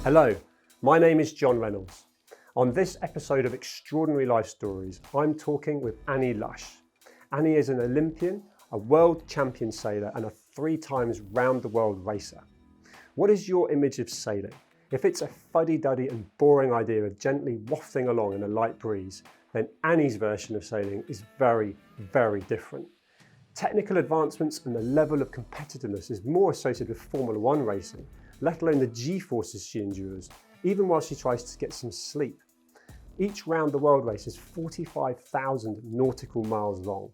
Hello, my name is John Reynolds. On this episode of Extraordinary Life Stories, I'm talking with Annie Lush. Annie is an Olympian, a world champion sailor, and a 3 times round-the-world racer. What is your image of sailing? If it's a fuddy-duddy and boring idea of gently wafting along in a light breeze, then Annie's version of sailing is very, very different. Technical advancements and the level of competitiveness is more associated with Formula One racing, let alone the G-forces she endures, even while she tries to get some sleep. Each round-the-world race is 45,000 nautical miles long.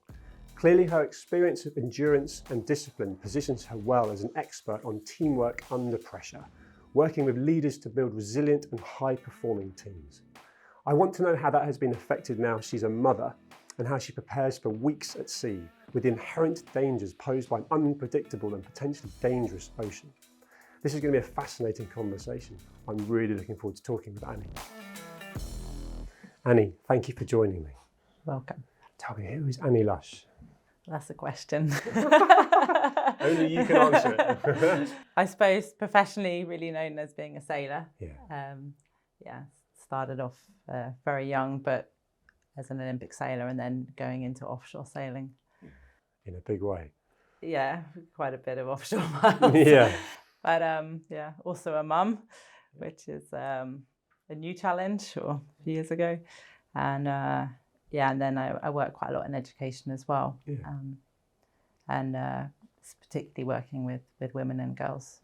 Clearly her experience of endurance and discipline positions her well as an expert on teamwork under pressure, working with leaders to build resilient and high-performing teams. I want to know how that has been affected now she's a mother, and how she prepares for weeks at sea with the inherent dangers posed by an unpredictable and potentially dangerous ocean. This is going to be a fascinating conversation. I'm really looking forward to talking with Annie. Annie, thank you for joining me. Welcome. Tell me, who is Annie Lush? That's a question. Only you can answer it. I suppose professionally really known as being a sailor. Yeah. Started off very young, but as an Olympic sailor and then going into offshore sailing. In a big way. Yeah, quite a bit of offshore miles. Yeah. But also a mum, which is a new challenge a few years ago. And and then I work quite a lot in education as well. Yeah. Particularly working with women and girls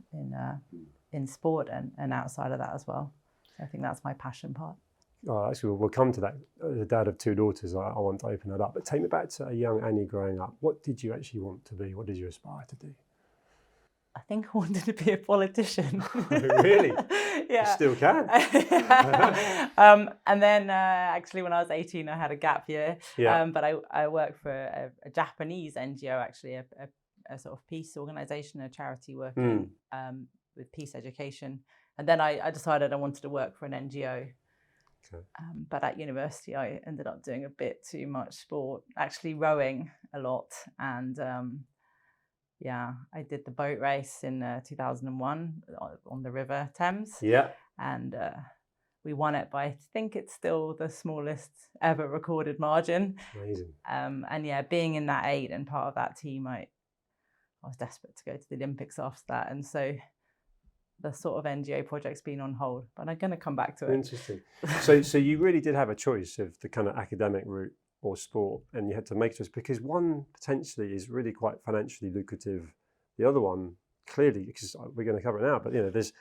in sport and outside of that as well. So I think that's my passion part. Oh, actually, we'll come to that. As a dad of 2 daughters, I want to open that up. But take me back to a young Annie growing up. What did you actually want to be? What did you aspire to do? I think I wanted to be a politician. Really? Yeah. You still can. And then actually when I was 18, I had a gap year. Yeah. But I worked for a Japanese NGO, actually, a sort of peace organisation, a charity working with peace education. And then I decided I wanted to work for an NGO. Okay. But at university, I ended up doing a bit too much sport, actually rowing a lot. And I did the boat race in 2001 on the River Thames. Yeah. And we won it by, I think it's still the smallest ever recorded margin. Amazing. Being in that 8 and part of that team, I was desperate to go to the Olympics after that. And so the sort of NGO project's been on hold, but I'm going to come back to it. Interesting. So you really did have a choice of the kind of academic route or sport, and you had to make a choice because one potentially is really quite financially lucrative. The other one, clearly, because we're going to cover it now, but there's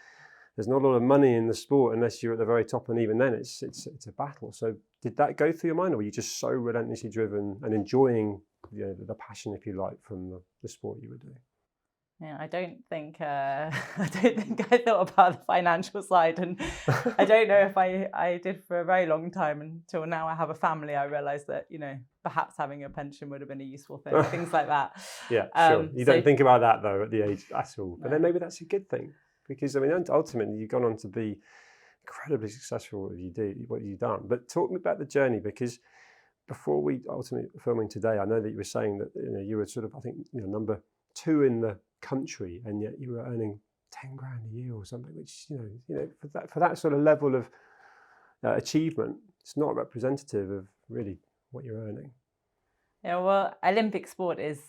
not a lot of money in the sport unless you're at the very top, and even then it's a battle. So did that go through your mind, or were you just so relentlessly driven and enjoying the passion, if you like, from the sport you were doing? Yeah, I don't think I thought about the financial side, and I don't know if I did for a very long time until now I have a family. I realised that perhaps having a pension would have been a useful thing, things like that. Yeah, sure. You don't think about that though at the age at all, but then maybe that's a good thing because ultimately you've gone on to be incredibly successful what you've done. But talk me about the journey, because before we ultimately filming today, I know that you were saying that you were sort of number 2 in the country, and yet you were earning 10 grand a year or something, which for that sort of level of achievement, it's not representative of really what you're earning. Yeah, well, Olympic sport is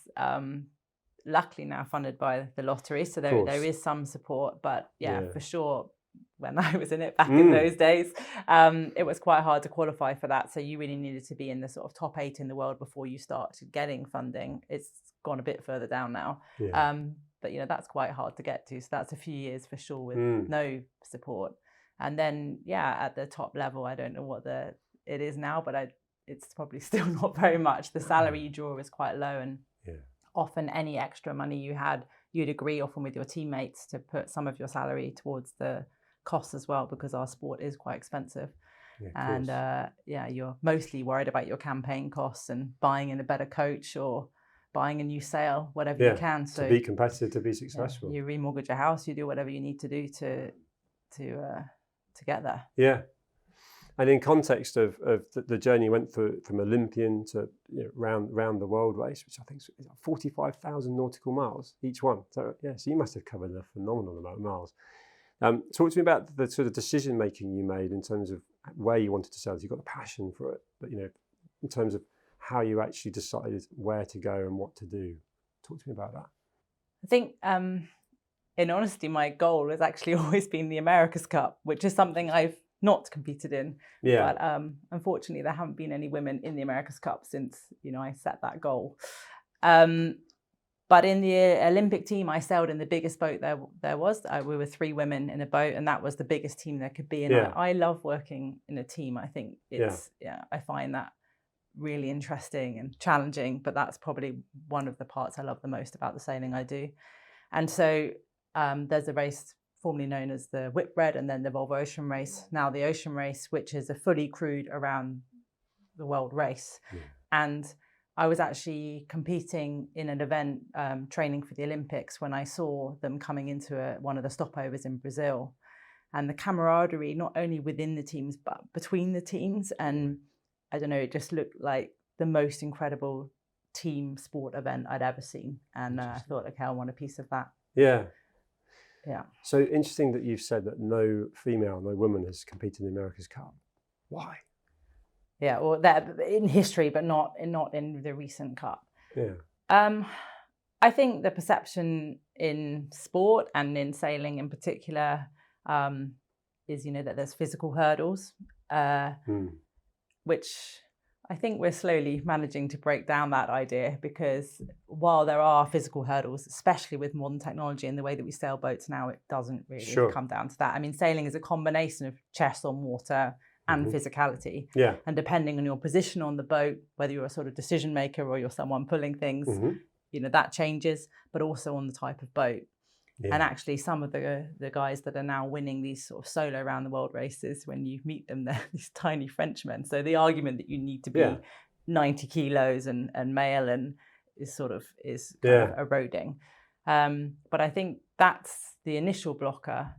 luckily now funded by the lottery, so there is some support, but for sure when I was in it back in those days, it was quite hard to qualify for that, so you really needed to be in the sort of top 8 in the world before you started getting funding. It's gone a bit further down now. But that's quite hard to get to, so that's a few years for sure with no support. And then at the top level, I don't know what it is now, but it's probably still not very much. The salary you draw is quite low, and often any extra money you had, you'd agree often with your teammates to put some of your salary towards the costs as well, because our sport is quite expensive. And you're mostly worried about your campaign costs and buying in a better coach or buying a new sail, whatever you can. So to be competitive, to be successful. You remortgage a house, you do whatever you need to do to get there. Yeah. And in context of the journey you went through from Olympian to round the world race, which I think is 45,000 nautical miles each one. So so you must have covered a phenomenal amount of miles. Talk to me about the sort of decision making you made in terms of where you wanted to sail. You got the passion for it, but in terms of how you actually decided where to go and what to do. Talk to me about that. I think, in honesty, my goal has actually always been the America's Cup, which is something I've not competed in. Yeah. But unfortunately, there haven't been any women in the America's Cup since I set that goal. But in the Olympic team, I sailed in the biggest boat there was. We were 3 women in a boat, and that was the biggest team there could be. And I love working in a team. I think I find that really interesting and challenging, but that's probably one of the parts I love the most about the sailing I do. And so there's a race formerly known as the Whitbread, and then the Volvo Ocean Race, now the Ocean Race, which is a fully crewed around the world race. And I was actually competing in an event, training for the Olympics, when I saw them coming into one of the stopovers in Brazil, and the camaraderie, not only within the teams, but between the teams. And I don't know, it just looked like the most incredible team sport event I'd ever seen. And I thought, okay, I want a piece of that. Yeah. Yeah. So interesting that you've said that no woman has competed in the America's Cup. Why? Yeah, well, that in history, but not in the recent Cup. Yeah. I think the perception in sport and in sailing in particular is, that there's physical hurdles, which I think we're slowly managing to break down that idea, because while there are physical hurdles, especially with modern technology and the way that we sail boats now, it doesn't really come down to that. I mean, sailing is a combination of chess on water and physicality. Yeah. And depending on your position on the boat, whether you're a sort of decision maker or you're someone pulling things, that changes, but also on the type of boat. Yeah. And actually some of the guys that are now winning these sort of solo around the world races, when you meet them, they're these tiny Frenchmen. So the argument that you need to be 90 kilos and male and is kind of eroding. But I think that's the initial blocker.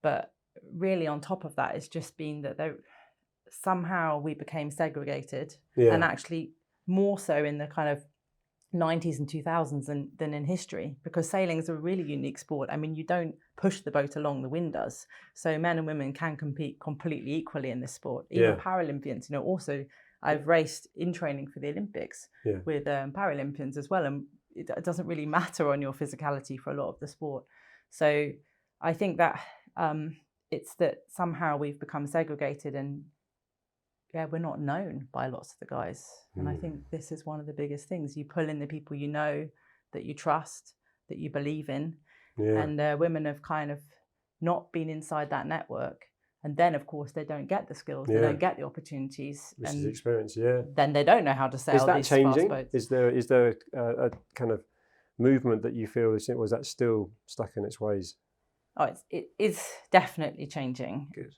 But really on top of that, it's just been that somehow we became segregated, and actually more so in the kind of 90s and 2000s than in history, because sailing is a really unique sport. I mean, you don't push the boat along, the wind does. So men and women can compete completely equally in this sport. Even Paralympians, also I've raced in training for the Olympics with Paralympians as well, and it doesn't really matter on your physicality for a lot of the sport. So I think that it's that somehow we've become segregated, and we're not known by lots of the guys. And I think this is one of the biggest things. You pull in the people that you trust, that you believe in. Yeah. And women have kind of not been inside that network. And then, of course, they don't get the skills, they don't get the opportunities. This and is experience, then they don't know how to sail these changing? fast boats. Is there a kind of movement that you feel, or is that still stuck in its ways? Oh, it is definitely changing. Good.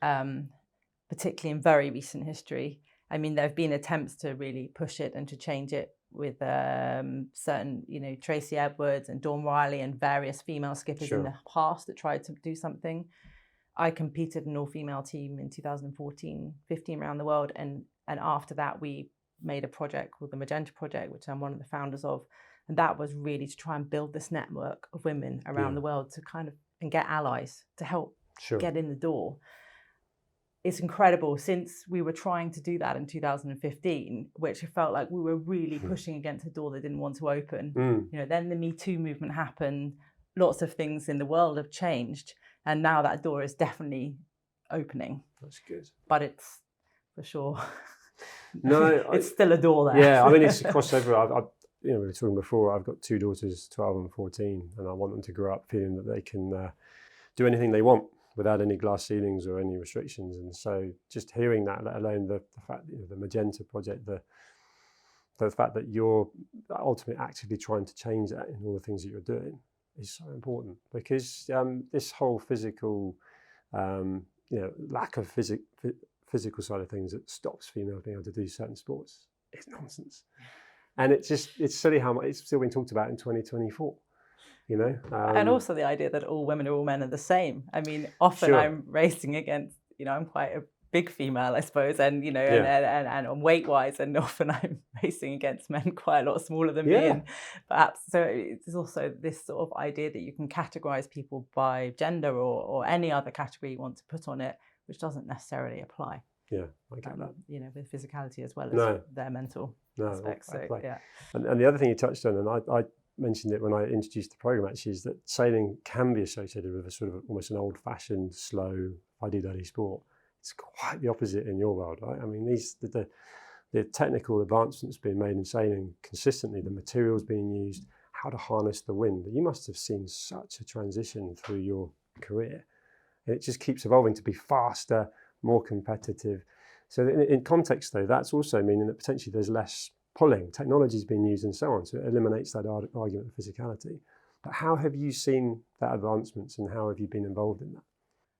Particularly in very recent history. I mean, there have been attempts to really push it and to change it with certain, Tracy Edwards and Dawn Riley and various female skippers in the past that tried to do something. I competed in an all-female team in 2014, 15 around the world. And after that, we made a project called the Magenta Project, which I'm one of the founders of. And that was really to try and build this network of women around the world to kind of, and get allies to help get in the door. It's incredible, since we were trying to do that in 2015, which it felt like we were really pushing against a door they didn't want to open. Then the Me Too movement happened. Lots of things in the world have changed, and now that door is definitely opening. That's good. But it's for sure. No, it's still a door there. Yeah, I mean, it's a crossover. We were talking before. I've got 2 daughters, 12 and 14, and I want them to grow up feeling that they can do anything they want without any glass ceilings or any restrictions. And so just hearing that, let alone the fact that the Magenta Project, the fact that you're ultimately actively trying to change that in all the things that you're doing is so important, because this whole physical, lack of physical side of things that stops females being able to do certain sports is nonsense. And it's silly how much it's still being talked about in 2024. And also the idea that all women or all men are the same. I mean, often I'm racing against, I'm quite a big female, I suppose, and and weight wise, and often I'm racing against men quite a lot smaller than me, and perhaps so it's also this sort of idea that you can categorize people by gender or any other category you want to put on it, which doesn't necessarily apply. Yeah, I get that. With physicality as well as their mental aspects. So and the other thing you touched on, and I mentioned it when I introduced the program actually, is that sailing can be associated with a sort of almost an old-fashioned, slow, fuddy-duddy sport. It's quite the opposite in your world, right? I mean, the technical advancements being made in sailing consistently, the materials being used, how to harness the wind. You must have seen such a transition through your career. And it just keeps evolving to be faster, more competitive. So in context, though, that's also meaning that potentially there's less pulling, technology is being used and so on. So it eliminates that argument of physicality. But how have you seen that advancements and how have you been involved in that?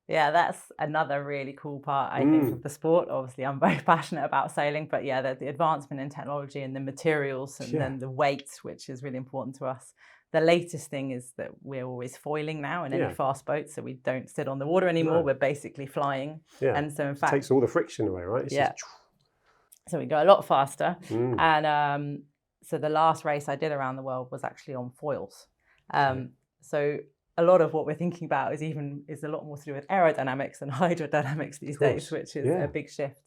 Yeah, that's another really cool part, I think, of the sport. Obviously, I'm very passionate about sailing, but the advancement in technology and the materials and then the weight, which is really important to us. The latest thing is that we're always foiling now in any fast boat, so we don't sit on the water anymore. We're basically flying. Yeah. And so, in fact, it takes all the friction away, right? So we go a lot faster. And so the last race I did around the world was actually on foils. So a lot of what we're thinking about is a lot more to do with aerodynamics and hydrodynamics these days, which is a big shift.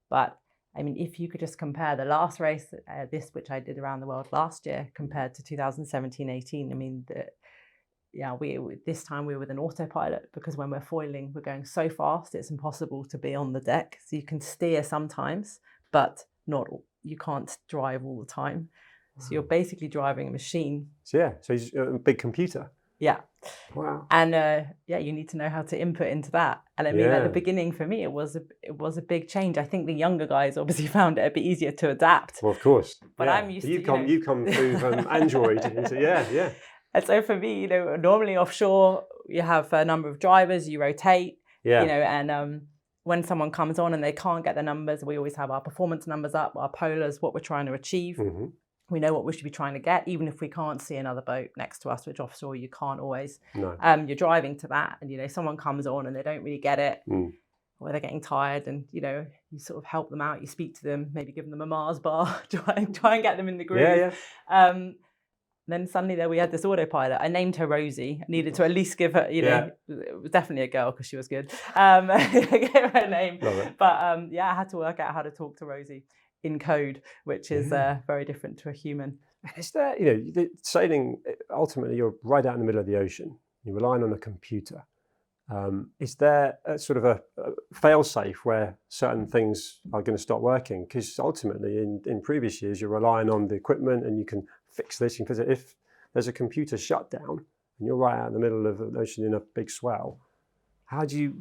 But I mean, if you could just compare the last race, which I did around the world last year, compared to 2017-18, I mean, this time we were with an autopilot, because when we're foiling, we're going so fast, it's impossible to be on the deck. So you can steer sometimes, but you can't drive all the time. So you're basically driving a machine. So it's a big computer. Yeah. Wow. And you need to know how to input into that. And I mean, at the beginning for me, it was a big change. I think the younger guys obviously found it a bit easier to adapt. Well, of course. But I'm used to. You come through from Android. And so for me, normally offshore, you have a number of drivers, you rotate. And when someone comes on and they can't get the numbers, we always have our performance numbers up, our polars, what we're trying to achieve. Mm-hmm. We know what we should be trying to get, even if we can't see another boat next to us, which offshore you can't always. No. You're driving to that, and someone comes on and they don't really get it, or they're getting tired, and you sort of help them out. You speak to them, maybe give them a Mars bar, try and get them in the groove. Then suddenly there we had this autopilot. I named her Rosie. I needed to at least give her, it was definitely a girl because she was good. I gave her a name, but I had to work out how to talk to Rosie in code, which is very different to a human. Is there, sailing, ultimately you're right out in the middle of the ocean. You're relying on a computer. Is there a sort of a fail-safe where certain things are going to stop working? Because ultimately in previous years, you're relying on the equipment and you can fix this. Because if there's a computer shutdown and you're right out in the middle of the ocean in a big swell, how do you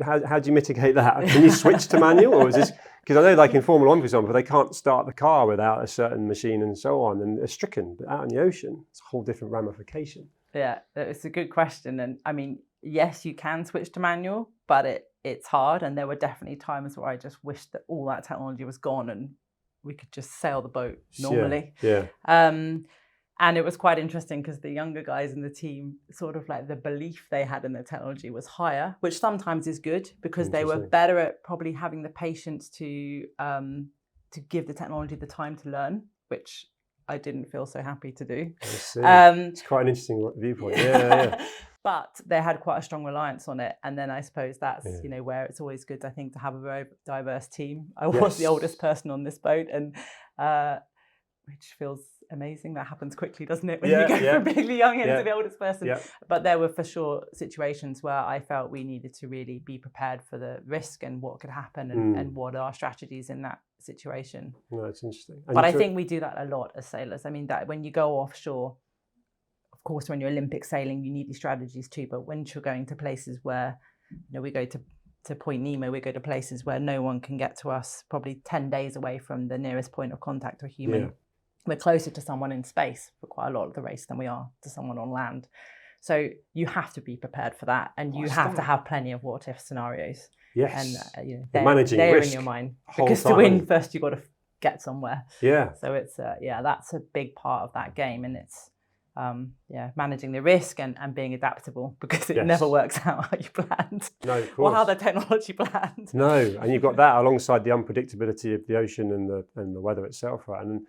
mitigate that? Can you switch to manual, or is this, because I know like in Formula 1, for example, they can't start the car without a certain machine and so on, and they're stricken. But out in the ocean, it's a whole different ramification. Yeah, it's a good question. And I mean, yes, you can switch to manual, but it's hard. And there were definitely times where I just wished that all that technology was gone and we could just sail the boat normally. Yeah. And it was quite interesting because the younger guys in the team, sort of like the belief they had in the technology was higher, which sometimes is good because they were better at probably having the patience to give the technology the time to learn, which I didn't feel so happy to do. I see. It's quite an interesting viewpoint. Yeah. But they had quite a strong reliance on it. And then I suppose that's, where it's always good, I think, to have a very diverse team. I was the oldest person on this boat, and which feels amazing. That happens quickly, doesn't it? When you go from really young into the oldest person. Yeah. But there were for sure situations where I felt we needed to really be prepared for the risk and what could happen and what are our strategies in that situation. No, it's interesting. But I think we do that a lot as sailors. I mean, that when you go offshore, of course, when you're Olympic sailing, you need these strategies too. But when you're going to places where, we go to Point Nemo, we go to places where no one can get to us, probably 10 days away from the nearest point of contact to a human. Yeah. We're closer to someone in space for quite a lot of the race than we are to someone on land. So you have to be prepared for that, and you have to have plenty of what-if scenarios. Yes. And they're in your mind, because to win first you've got to get somewhere. Yeah. So it's that's a big part of that game, and it's managing the risk and being adaptable, because it never works out how you planned. No, of course. Or how the technology planned. No, and you've got that alongside the unpredictability of the ocean and the weather itself, right? And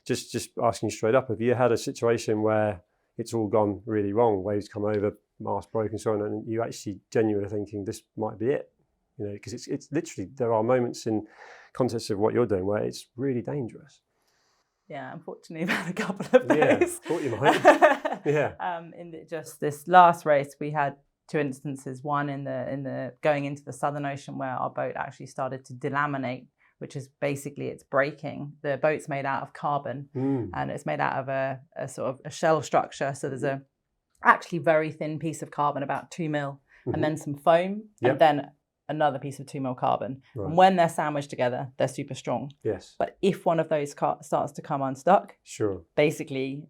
just asking straight up, have you had a situation where it's all gone really wrong, waves come over, mast broken, and so on, and you actually genuinely thinking this might be it? Because it's literally, there are moments in context of what you're doing where it's really dangerous. Yeah, unfortunately, I've had a couple of those. Yeah, thought you might. Yeah. Just this last race, we had two instances. One in the going into the Southern Ocean, where our boat actually started to delaminate, which is basically it's breaking. The boat's made out of carbon, and it's made out of a sort of a shell structure. So there's a actually very thin piece of carbon, about 2 mil, and then some foam, and then another piece of 2 mil carbon. Right. And when they're sandwiched together, they're super strong. Yes. But if one of those starts to come unstuck, sure, basically,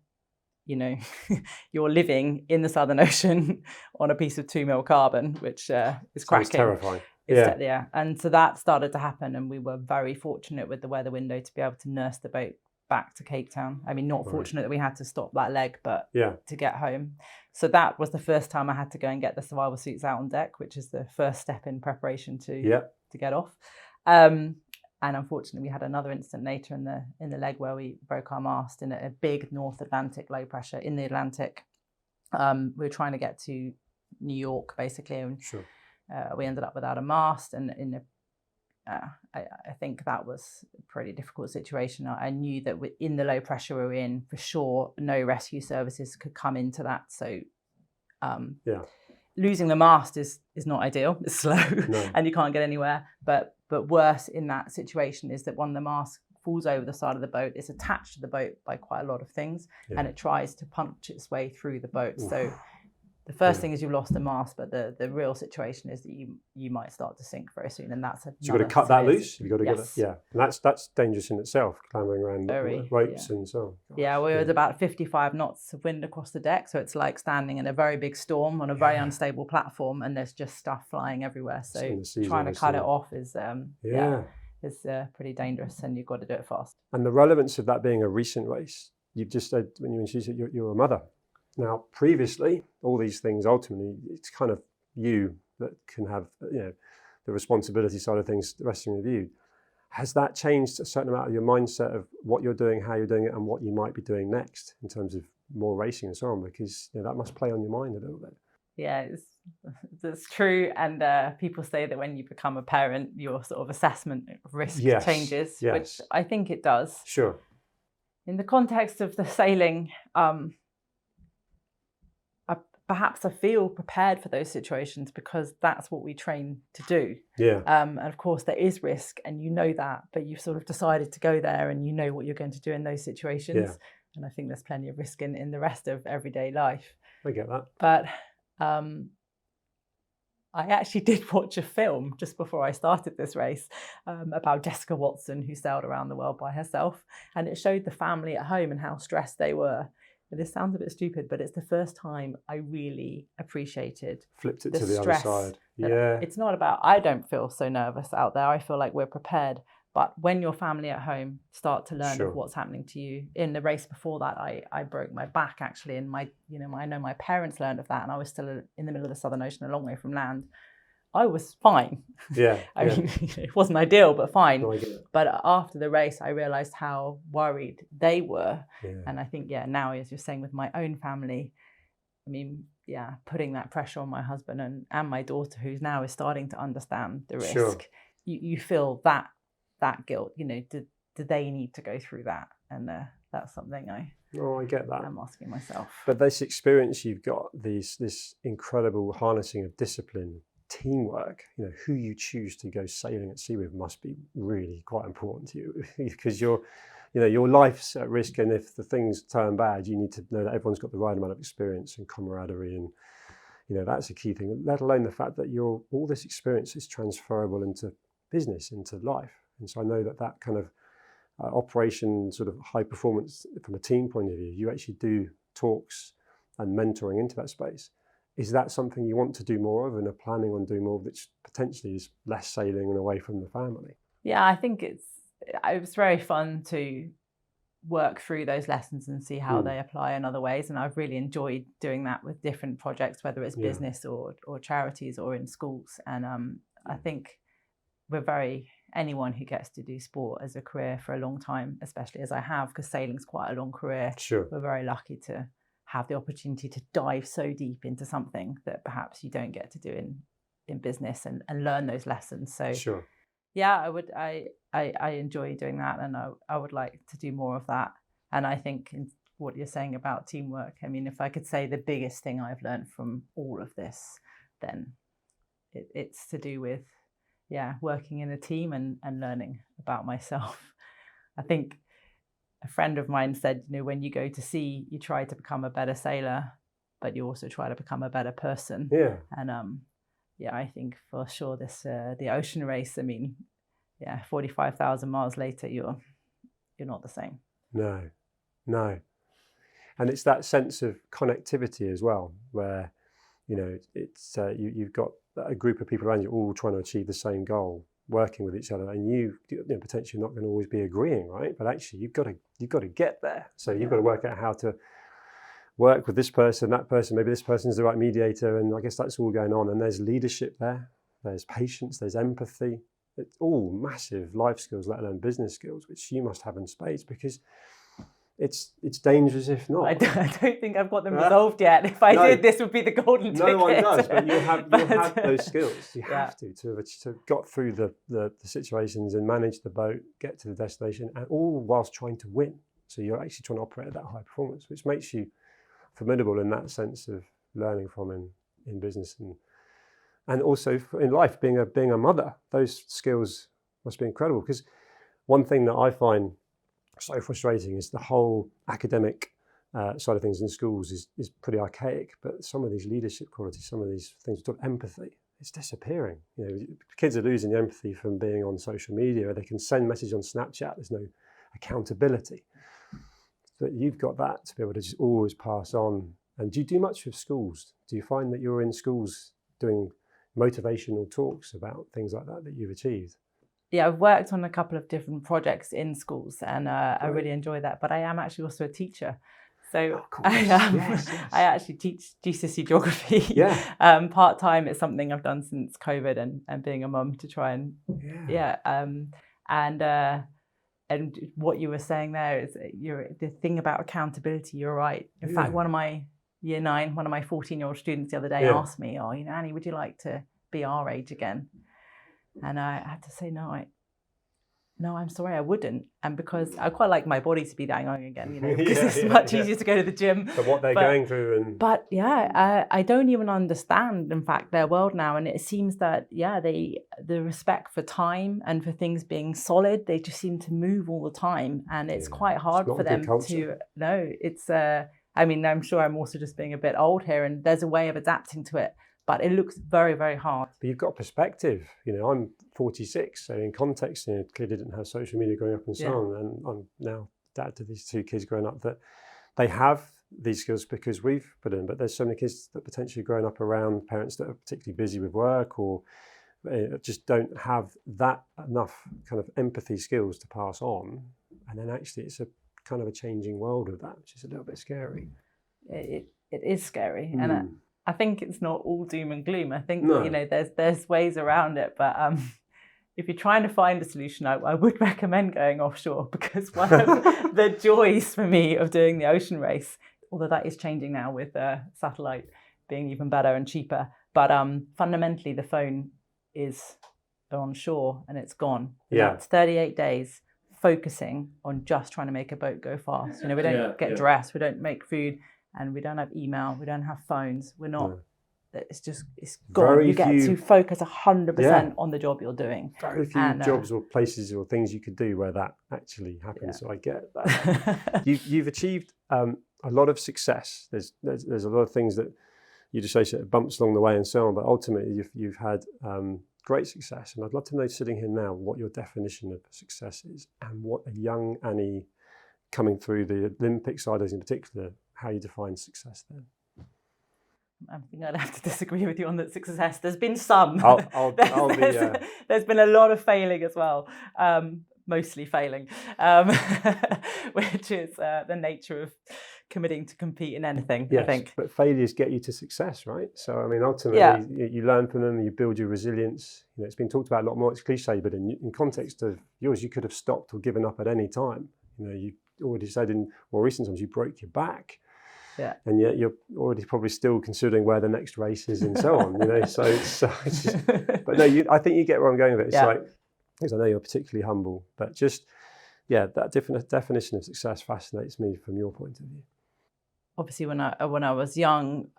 you're living in the Southern Ocean on a piece of 2 mil carbon, which is cracking. It's terrifying. Yeah. And so that started to happen, and we were very fortunate with the weather window to be able to nurse the boat back to Cape Town. I mean, not fortunate that we had to stop that leg, but to get home. So that was the first time I had to go and get the survival suits out on deck, which is the first step in preparation to get off. And unfortunately, we had another incident later in the leg where we broke our mast in a big North Atlantic low pressure in the Atlantic. We were trying to get to New York, basically, and we ended up without a mast, and I think that was a pretty difficult situation. I knew that in the low pressure we were in, for sure, no rescue services could come into that. So losing the mast is not ideal. It's slow and you can't get anywhere. But worse in that situation is that when the mast falls over the side of the boat, it's attached to the boat by quite a lot of things, and it tries to punch its way through the boat. Oof. So the first thing is you've lost the mast, but the real situation is that you might start to sink very soon, and that's you've got to cut that loose. You've got to get it. Yeah, and that's dangerous in itself, clambering around ropes and so on. Gosh, yeah, we had about 55 knots of wind across the deck, so it's like standing in a very big storm on a very unstable platform, and there's just stuff flying everywhere. So trying to cut it off is pretty dangerous, and you've got to do it fast. And the relevance of that being a recent race, you've just said when you introduced it, you're a mother. Now, previously, all these things, ultimately, it's kind of you that can have, the responsibility side of things resting with you. Has that changed a certain amount of your mindset of what you're doing, how you're doing it, and what you might be doing next in terms of more racing and so on? Because that must play on your mind a little bit. Yeah, it's true. And people say that when you become a parent, your sort of assessment of risk changes, which I think it does. Sure. In the context of the sailing, perhaps I feel prepared for those situations because that's what we train to do. Yeah. And of course there is risk, and you know that, but you've sort of decided to go there, and you know what you're going to do in those situations. Yeah. And I think there's plenty of risk in the rest of everyday life. I get that. But I actually did watch a film just before I started this race about Jessica Watson, who sailed around the world by herself. And it showed the family at home and how stressed they were. This sounds a bit stupid, but it's the first time I really appreciated flipped it to the other side. Yeah. It's not about, I don't feel so nervous out there. I feel like we're prepared. But when your family at home start to learn of what's happening to you, in the race before that, I broke my back actually. And I know my parents learned of that, and I was still in the middle of the Southern Ocean, a long way from land. I was fine. Yeah. I mean, it wasn't ideal, but fine. No, I get it. But after the race, I realized how worried they were. Yeah. And I think, now, as you're saying, with my own family, I mean, putting that pressure on my husband and my daughter, who's now is starting to understand the risk. Sure. You feel that guilt, do they need to go through that? And that's something I get that. I'm asking myself. But this experience you've got, this incredible harnessing of discipline, teamwork, who you choose to go sailing at sea with must be really quite important to you, because your life's at risk, and if the things turn bad, you need to know that everyone's got the right amount of experience and camaraderie, and that's a key thing, let alone the fact that all this experience is transferable into business, into life. And so I know that kind of operation, sort of high performance from a team point of view, you actually do talks and mentoring into that space. Is that something you want to do more of and are planning on doing more of, which potentially is less sailing and away from the family? Yeah, I think it was very fun to work through those lessons and see how they apply in other ways. And I've really enjoyed doing that with different projects, whether it's business or charities or in schools. And I think anyone who gets to do sport as a career for a long time, especially as I have, because sailing's quite a long career, we're very lucky to have the opportunity to dive so deep into something that perhaps you don't get to do in business and learn those lessons. So yeah, I enjoy doing that, and I would like to do more of that. And I think in what you're saying about teamwork, I mean, if I could say the biggest thing I've learned from all of this, then it's to do with working in a team and learning about myself. I think a friend of mine said, when you go to sea, you try to become a better sailor, but you also try to become a better person. And I think for sure the ocean race, I mean, 45,000 miles later, you're not the same. No. And it's that sense of connectivity as well, where, it's you've got a group of people around you all trying to achieve the same goal, working with each other, and you potentially not going to always be agreeing, right? But actually you've got to get there. So you've got to work out how to work with this person, that person, maybe this person's the right mediator, and I guess that's all going on. And there's leadership there, there's patience, there's empathy. It's all massive life skills, let alone business skills, which you must have in spades, because it's dangerous if not. I don't think I've got them resolved yet. If I did, this would be the golden ticket. No one does, but you'll have those skills. You have to have got through the situations and manage the boat, get to the destination, and all whilst trying to win. So you're actually trying to operate at that high performance, which makes you formidable in that sense of learning from in business and also in life, being a mother. Those skills must be incredible, because one thing that I find so frustrating is the whole academic side of things in schools is pretty archaic, but some of these leadership qualities, some of these things, empathy, it's disappearing. Kids are losing the empathy from being on social media. They can send messages on Snapchat. There's no accountability. But you've got that to be able to just always pass on. And do you do much with schools? Do you find that you're in schools doing motivational talks about things like that you've achieved? Yeah, I've worked on a couple of different projects in schools, and I really enjoy that. But I am actually also a teacher. So I actually teach GCSE geography part-time. It's something I've done since COVID and being a mum to try and and what you were saying there is the thing about accountability. You're right. In fact, one of my year 9, one of my 14-year-old students the other day asked me, Annie, would you like to be our age again? And I had to say, no, I'm sorry, I wouldn't. And because I quite like my body to be that young again, because it's much easier to go to the gym. But what they're going through. But I don't even understand, in fact, their world now. And it seems that, the respect for time and for things being solid, they just seem to move all the time. And it's quite hard for them to, I'm sure I'm also just being a bit old here, and there's a way of adapting to it. But it looks very, very hard. But you've got perspective. I'm 46, so in context, clearly didn't have social media growing up and so on. And I'm now dad to these 2 kids growing up that they have these skills because we've put in. But there's so many kids that potentially growing up around parents that are particularly busy with work or just don't have that enough kind of empathy skills to pass on. And then actually it's a kind of a changing world with that, which is a little bit scary. It is scary. And I think it's not all doom and gloom. I think there's ways around it, but if you're trying to find a solution, I would recommend going offshore, because one of the joys for me of doing the ocean race, although that is changing now with satellite being even better and cheaper, but fundamentally the phone is on shore and it's gone. It's 38 days focusing on just trying to make a boat go fast. We don't get dressed, we don't make food. And we don't have email, we don't have phones. We're not, it's gone. You get to focus 100% on the job you're doing. Very few jobs or places or things you could do where that actually happens. So I get that. You've achieved a lot of success. There's a lot of things that you just say bumps along the way and so on, but ultimately you've had great success. And I'd love to know, sitting here now, what your definition of success is and what a young Annie coming through the Olympic side in particular, how you define success then? I think I'd have to disagree with you on that success. There's been some. There's been a lot of failing as well. mostly failing, which is the nature of committing to compete in anything, yes, I think. But failures get you to success, right? So, I mean, ultimately, you learn from them, you build your resilience. It's been talked about a lot more, it's cliche, but in context of yours, you could have stopped or given up at any time. You already said in more recent times, you broke your back. Yeah. And yet you're already probably still considering where the next race is and so on, so it's just, but no, I think you get where I'm going with it. It's like, because I know you're particularly humble, but just, that definition of success fascinates me from your point of view. Obviously, when I was young,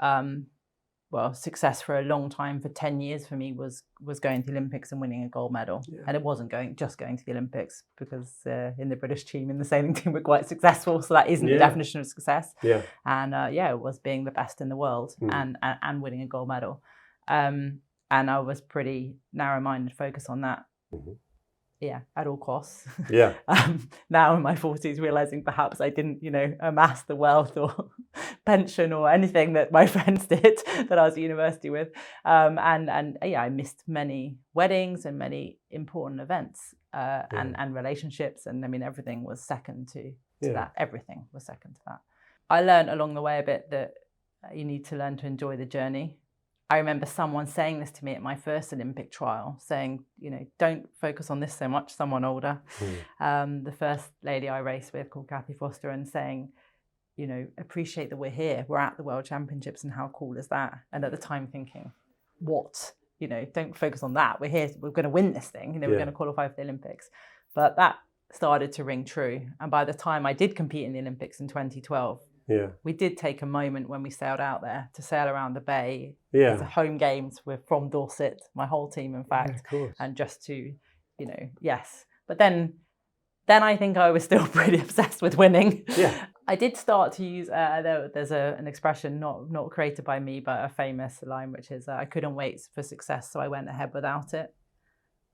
success for a long time, for 10 years for me, was going to the Olympics and winning a gold medal. Yeah. And it wasn't just going to the Olympics, because in the British team, in the sailing team, we're quite successful. So that isn't the definition of success. Yeah. And it was being the best in the world and winning a gold medal. And I was pretty narrow-minded, focused on that. Mm-hmm. Yeah, at all costs. Yeah. Now in my 40s, realizing perhaps I didn't, amass the wealth or pension or anything that my friends did that I was at university with. I missed many weddings and many important events and relationships. And I mean, everything was second to that. Everything was second to that. I learned along the way a bit that you need to learn to enjoy the journey. I remember someone saying this to me at my first Olympic trial, saying, don't focus on this so much, someone older. The first lady I raced with, called Kathy Foster, and saying, appreciate that we're here. We're at the World Championships, and how cool is that? And at the time thinking, what? Don't focus on that. We're here. We're going to win this thing. We're going to qualify for the Olympics. But that started to ring true. And by the time I did compete in the Olympics in 2012, we did take a moment when we sailed out there to sail around the bay. As a home games. We're from Dorset, my whole team, in fact, and just to, yes. But then I think I was still pretty obsessed with winning. Yeah. I did start to use. There's an expression not created by me, but a famous line, which is, "I couldn't wait for success, so I went ahead without it."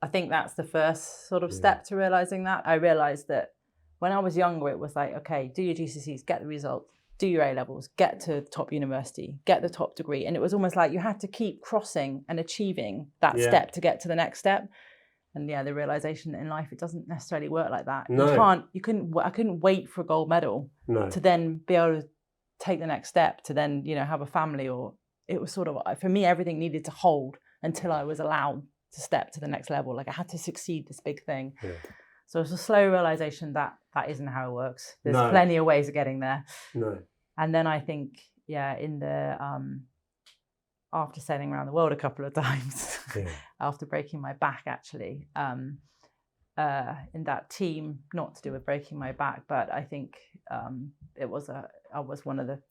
I think that's the first sort of step to realizing that. I realized that when I was younger, it was like, okay, do your GCSEs, get the results. Do your A-levels, get to top university, get the top degree. And it was almost like you had to keep crossing and achieving that step to get to the next step. And the realization that in life, it doesn't necessarily work like that. No. I couldn't wait for a gold medal to then be able to take the next step, to then, have a family. Or it was sort of, for me, everything needed to hold until I was allowed to step to the next level. Like I had to succeed this big thing. Yeah. So it's a slow realization that isn't how it works. There's plenty of ways of getting there. No. And then I think, in the after sailing around the world a couple of times, after breaking my back, actually, in that team, not to do with breaking my back, but I think I was one of the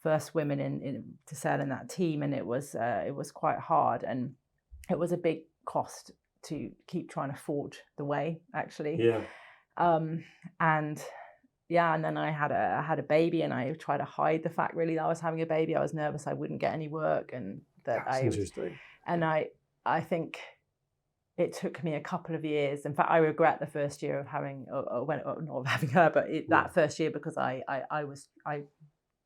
first women to sail in that team, and it was quite hard, and it was a big cost to keep trying to forge the way, actually. Yeah. And then I had a baby, and I tried to hide the fact really that I was having a baby. I was nervous I wouldn't get any work, and that's interesting. And I think it took me a couple of years. In fact, I regret the first year of having, not of having her, but that first year, because I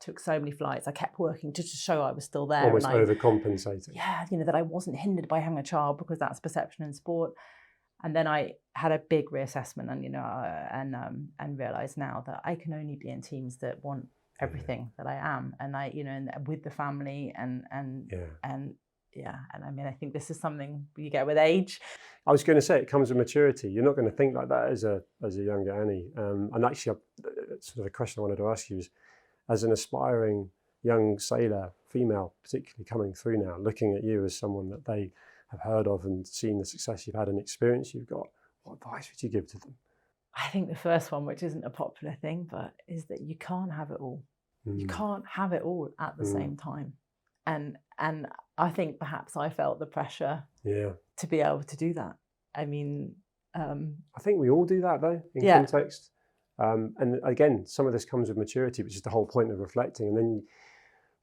took so many flights. I kept working just to show I was still there. Almost overcompensating. Yeah, that I wasn't hindered by having a child, because that's perception in sport. And then I had a big reassessment, and realized now that I can only be in teams that want everything that I am, and and with the family, and I mean, I think this is something you get with age. I was going to say, it comes with maturity. You're not going to think like that as a younger Annie. And actually, sort of a question I wanted to ask you is, as an aspiring young sailor, female particularly, coming through now, looking at you as someone that they have heard of and seen the success you've had and experience you've got, what advice would you give to them? I think the first one, which isn't a popular thing, but is that you can't have it all. You can't have it all at the same time. And I think perhaps I felt the pressure to be able to do that. I mean, I think we all do that, though, in context. And again, some of this comes with maturity, which is the whole point of reflecting. And then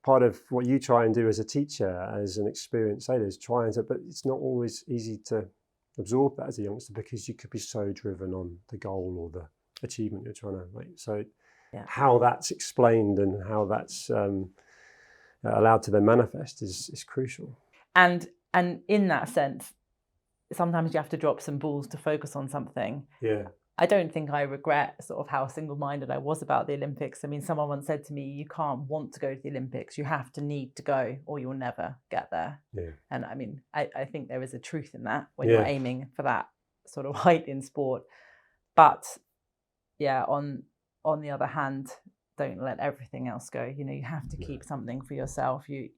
part of what you try and do as a teacher, as an experienced sailor, is but it's not always easy to absorb that as a youngster, because you could be so driven on the goal or the achievement you're trying to make. So how that's explained and how that's allowed to then manifest is crucial. And in that sense, sometimes you have to drop some balls to focus on something. Yeah. I don't think I regret sort of how single-minded I was about the Olympics. I mean, someone once said to me, you can't want to go to the Olympics, you have to need to go or you'll never get there. Yeah. And I mean, I think there is a truth in that when you're aiming for that sort of height in sport. But yeah, on the other hand, don't let everything else go. You know, you have to keep something for yourself. You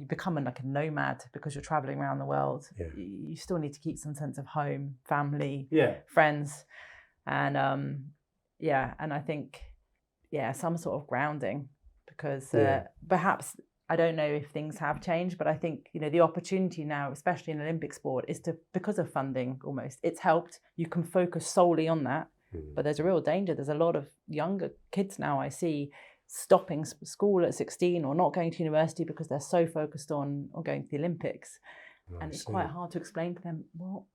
become like a nomad because you're traveling around the world. Yeah. You still need to keep some sense of home, family, friends. And and I think some sort of grounding, because perhaps, I don't know if things have changed, but I think, you know, the opportunity now, especially in Olympic sport, is to, because of funding, almost it's helped, you can focus solely on that. But there's a real danger. There's a lot of younger kids now I see stopping school at 16 or not going to university because they're so focused on going to the Olympics. And it's quite hard to explain to them, well,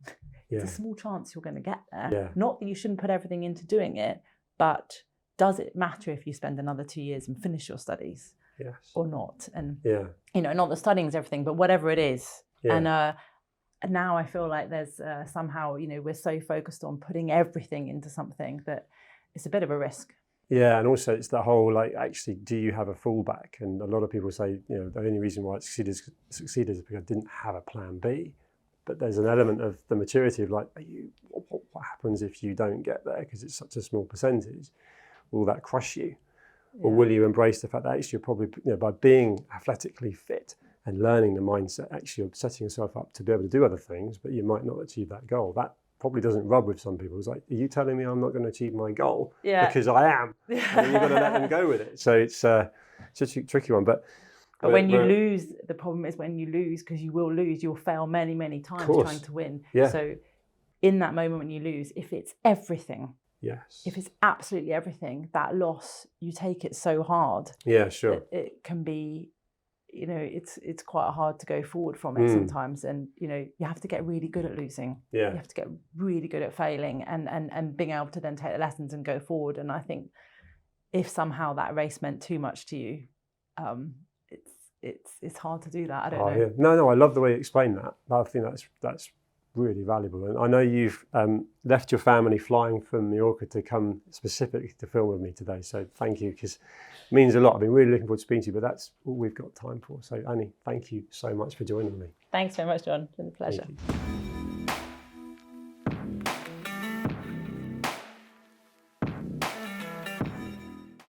it's a small chance you're going to get there. Yeah. Not that you shouldn't put everything into doing it, but does it matter if you spend another 2 years and finish your studies or not? And, you know, not that studying is everything, but whatever it is. Yeah. And now I feel like there's somehow, you know, we're so focused on putting everything into something that it's a bit of a risk. Yeah, and also it's the whole, like, actually, do you have a fallback? And a lot of people say, you know, the only reason why I succeeded is because I didn't have a plan B. But there's an element of the maturity of, like, what happens if you don't get there because it's such a small percentage? Will that crush you? Or will you embrace the fact that actually you're probably, you know, by being athletically fit and learning the mindset, actually you're setting yourself up to be able to do other things, but you might not achieve that goal. That probably doesn't rub with some people. It's like, are you telling me I'm not going to achieve my goal? Because I am. And then you've got to let them go with it. So it's a tricky one. But when you lose, the problem is when you lose, because you will lose, you'll fail many, many times trying to win. Yeah. So in that moment when you lose, if it's everything, if it's absolutely everything, that loss, you take it so hard. Yeah, sure. It can be, you know, it's quite hard to go forward from it sometimes. And, you know, you have to get really good at losing. Yeah. You have to get really good at failing and being able to then take the lessons and go forward. And I think if somehow that race meant too much to you, it's hard to do that. I don't know. Yeah. No, I love the way you explained that. I think that's really valuable. And I know you've left your family flying from Mallorca to come specifically to film with me today. So thank you, because it means a lot. I've been really looking forward to speaking to you, but that's all we've got time for. So Annie, thank you so much for joining me. Thanks very much, John. It's been a pleasure.